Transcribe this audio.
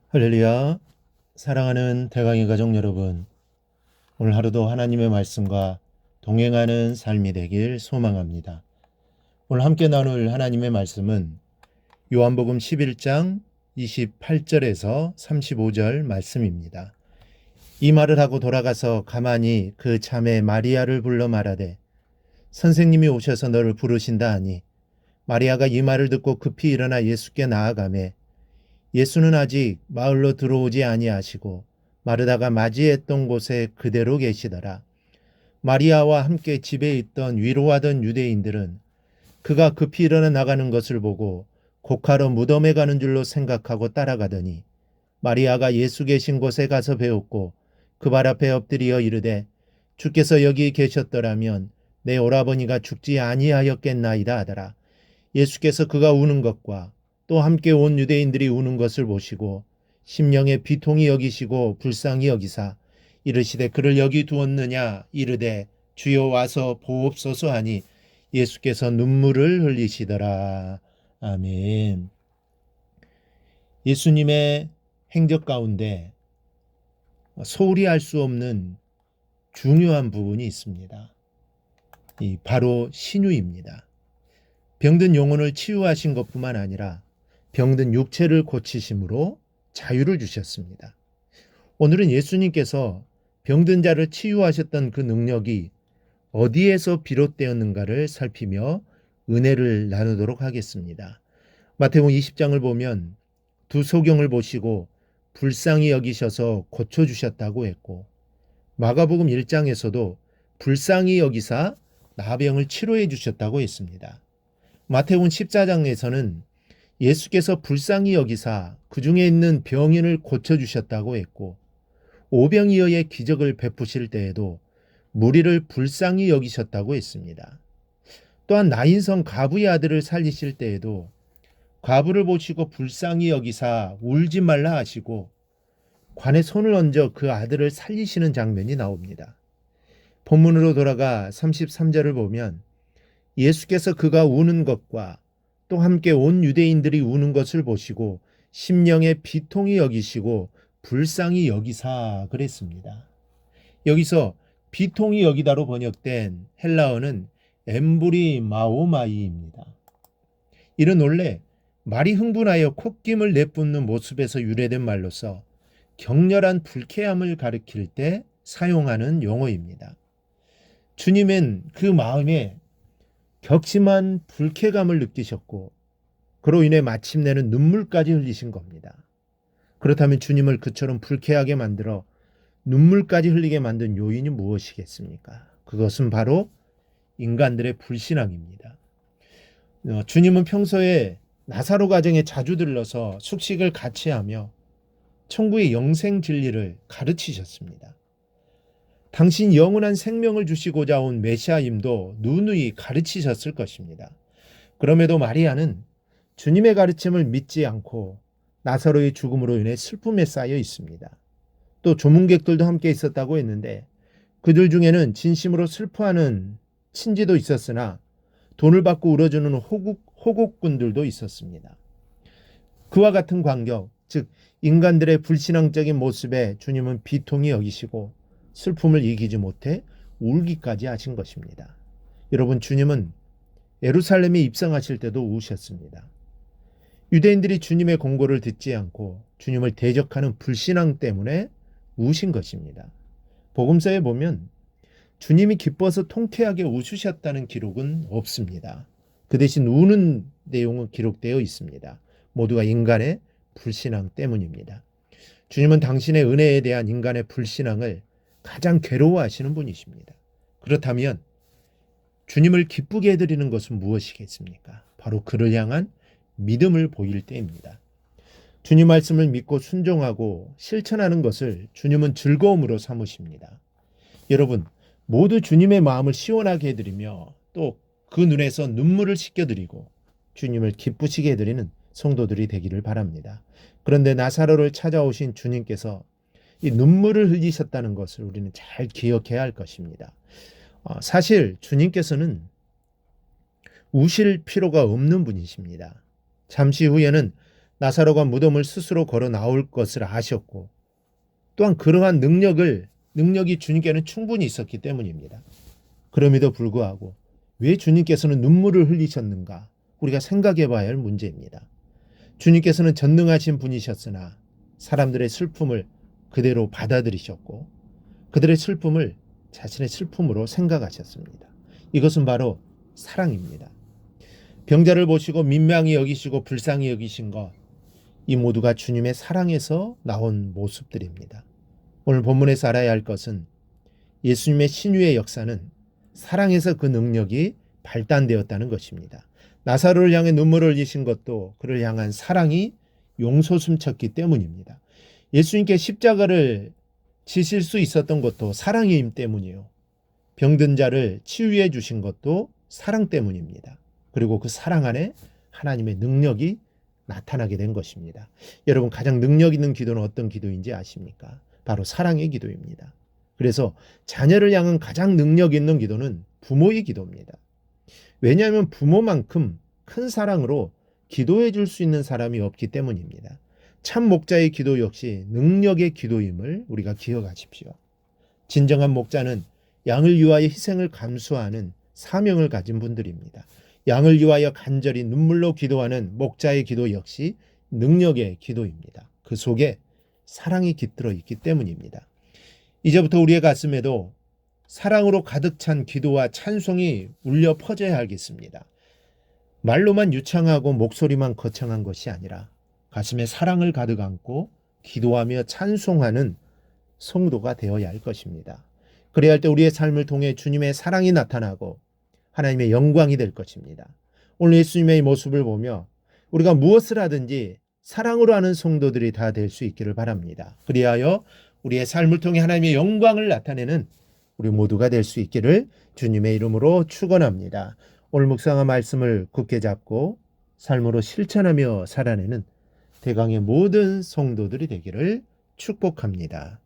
할렐루야. 사랑하는 대강의 가족 여러분, 오늘 하루도 하나님의 말씀과 동행하는 삶이 되길 소망합니다. 오늘 함께 나눌 하나님의 말씀은 요한복음 11장 28절에서 35절 말씀입니다. 이 말을 하고 돌아가서 가만히 그 자매 마리아를 불러 말하되 선생님이 오셔서 너를 부르신다 하니 마리아가 이 말을 듣고 급히 일어나 예수께 나아가매 예수는 아직 마을로 들어오지 아니하시고 마르다가 맞이했던 곳에 그대로 계시더라. 마리아와 함께 집에 있던 위로하던 유대인들은 그가 급히 일어나 나가는 것을 보고 곡하러 무덤에 가는 줄로 생각하고 따라가더니 마리아가 예수 계신 곳에 가서 배웠고 그 발 앞에 엎드려 이르되 주께서 여기 계셨더라면 내 오라버니가 죽지 아니하였겠나이다 하더라. 예수께서 그가 우는 것과 또 함께 온 유대인들이 우는 것을 보시고 심령에 비통히 여기시고 불쌍히 여기사 이르시되 그를 여기 두었느냐 이르되 주여 와서 보옵소서 하니 예수께서 눈물을 흘리시더라. 아멘. 예수님의 행적 가운데 소홀히 할 수 없는 중요한 부분이 있습니다. 바로 신유입니다. 병든 영혼을 치유하신 것뿐만 아니라 병든 육체를 고치심으로 자유를 주셨습니다. 오늘은 예수님께서 병든 자를 치유하셨던 그 능력이 어디에서 비롯되었는가를 살피며 은혜를 나누도록 하겠습니다. 마태복음 20장을 보면 두 소경을 보시고 불쌍히 여기셔서 고쳐주셨다고 했고, 마가복음 1장에서도 불쌍히 여기사 나병을 치료해 주셨다고 했습니다. 마태복음 14장에서는 예수께서 불쌍히 여기사 그 중에 있는 병인을 고쳐주셨다고 했고, 오병이어의 기적을 베푸실 때에도 무리를 불쌍히 여기셨다고 했습니다. 또한 나인성 과부의 아들을 살리실 때에도 과부를 보시고 불쌍히 여기사 울지 말라 하시고 관에 손을 얹어 그 아들을 살리시는 장면이 나옵니다. 본문으로 돌아가 33절을 보면 예수께서 그가 우는 것과 또 함께 온 유대인들이 우는 것을 보시고 심령에 비통히 여기시고 불쌍히 여기사 그랬습니다. 여기서 비통히 여기다로 번역된 헬라어는 엠브리 마오마이입니다. 이는 원래 말이 흥분하여 콧김을 내뿜는 모습에서 유래된 말로서 격렬한 불쾌함을 가리킬 때 사용하는 용어입니다. 주님은 그 마음에 격심한 불쾌감을 느끼셨고 그로 인해 마침내는 눈물까지 흘리신 겁니다. 그렇다면 주님을 그처럼 불쾌하게 만들어 눈물까지 흘리게 만든 요인이 무엇이겠습니까? 그것은 바로 인간들의 불신앙입니다. 주님은 평소에 나사로 가정에 자주 들러서 숙식을 같이 하며 천국의 영생 진리를 가르치셨습니다. 당신 영원한 생명을 주시고자 온 메시아임도 누누이 가르치셨을 것입니다. 그럼에도 마리아는 주님의 가르침을 믿지 않고 나사로의 죽음으로 인해 슬픔에 쌓여 있습니다. 또 조문객들도 함께 있었다고 했는데 그들 중에는 진심으로 슬퍼하는 친지도 있었으나 돈을 받고 울어주는 호국꾼들도 있었습니다. 그와 같은 광경, 즉 인간들의 불신앙적인 모습에 주님은 비통히 여기시고 슬픔을 이기지 못해 울기까지 하신 것입니다. 여러분, 주님은 예루살렘에 입성하실 때도 우셨습니다. 유대인들이 주님의 공고를 듣지 않고 주님을 대적하는 불신앙 때문에 우신 것입니다. 복음서에 보면 주님이 기뻐서 통쾌하게 웃으셨다는 기록은 없습니다. 그 대신 우는 내용은 기록되어 있습니다. 모두가 인간의 불신앙 때문입니다. 주님은 당신의 은혜에 대한 인간의 불신앙을 가장 괴로워하시는 분이십니다. 그렇다면 주님을 기쁘게 해드리는 것은 무엇이겠습니까? 바로 그를 향한 믿음을 보일 때입니다. 주님 말씀을 믿고 순종하고 실천하는 것을 주님은 즐거움으로 삼으십니다. 여러분, 모두 주님의 마음을 시원하게 해드리며 또 그 눈에서 눈물을 씻겨드리고 주님을 기쁘시게 해드리는 성도들이 되기를 바랍니다. 그런데 나사로를 찾아오신 주님께서 이 눈물을 흘리셨다는 것을 우리는 잘 기억해야 할 것입니다. 사실 주님께서는 우실 필요가 없는 분이십니다. 잠시 후에는 나사로가 무덤을 스스로 걸어 나올 것을 아셨고 또한 그러한 능력이 주님께는 충분히 있었기 때문입니다. 그럼에도 불구하고 왜 주님께서는 눈물을 흘리셨는가? 우리가 생각해 봐야 할 문제입니다. 주님께서는 전능하신 분이셨으나 사람들의 슬픔을 그대로 받아들이셨고 그들의 슬픔을 자신의 슬픔으로 생각하셨습니다. 이것은 바로 사랑입니다. 병자를 보시고 민망히 여기시고 불쌍히 여기신 것, 이 모두가 주님의 사랑에서 나온 모습들입니다. 오늘 본문에서 알아야 할 것은 예수님의 신유의 역사는 사랑에서 그 능력이 발단되었다는 것입니다. 나사로를 향해 눈물을 흘리신 것도 그를 향한 사랑이 용솟음쳤기 때문입니다. 예수님께 십자가를 지실 수 있었던 것도 사랑의 힘 때문이요. 병든 자를 치유해 주신 것도 사랑 때문입니다. 그리고 그 사랑 안에 하나님의 능력이 나타나게 된 것입니다. 여러분, 가장 능력 있는 기도는 어떤 기도인지 아십니까? 바로 사랑의 기도입니다. 그래서 자녀를 향한 가장 능력 있는 기도는 부모의 기도입니다. 왜냐하면 부모만큼 큰 사랑으로 기도해 줄 수 있는 사람이 없기 때문입니다. 참 목자의 기도 역시 능력의 기도임을 우리가 기억하십시오. 진정한 목자는 양을 위하여 희생을 감수하는 사명을 가진 분들입니다. 양을 위하여 간절히 눈물로 기도하는 목자의 기도 역시 능력의 기도입니다. 그 속에 사랑이 깃들어 있기 때문입니다. 이제부터 우리의 가슴에도 사랑으로 가득 찬 기도와 찬송이 울려 퍼져야 하겠습니다. 말로만 유창하고 목소리만 거창한 것이 아니라 가슴에 사랑을 가득 안고 기도하며 찬송하는 성도가 되어야 할 것입니다. 그래야 할 때 우리의 삶을 통해 주님의 사랑이 나타나고 하나님의 영광이 될 것입니다. 오늘 예수님의 모습을 보며 우리가 무엇을 하든지 사랑으로 하는 성도들이 다 될 수 있기를 바랍니다. 그리하여 우리의 삶을 통해 하나님의 영광을 나타내는 우리 모두가 될 수 있기를 주님의 이름으로 축원합니다. 오늘 묵상한 말씀을 굳게 잡고 삶으로 실천하며 살아내는 대강의 모든 성도들이 되기를 축복합니다.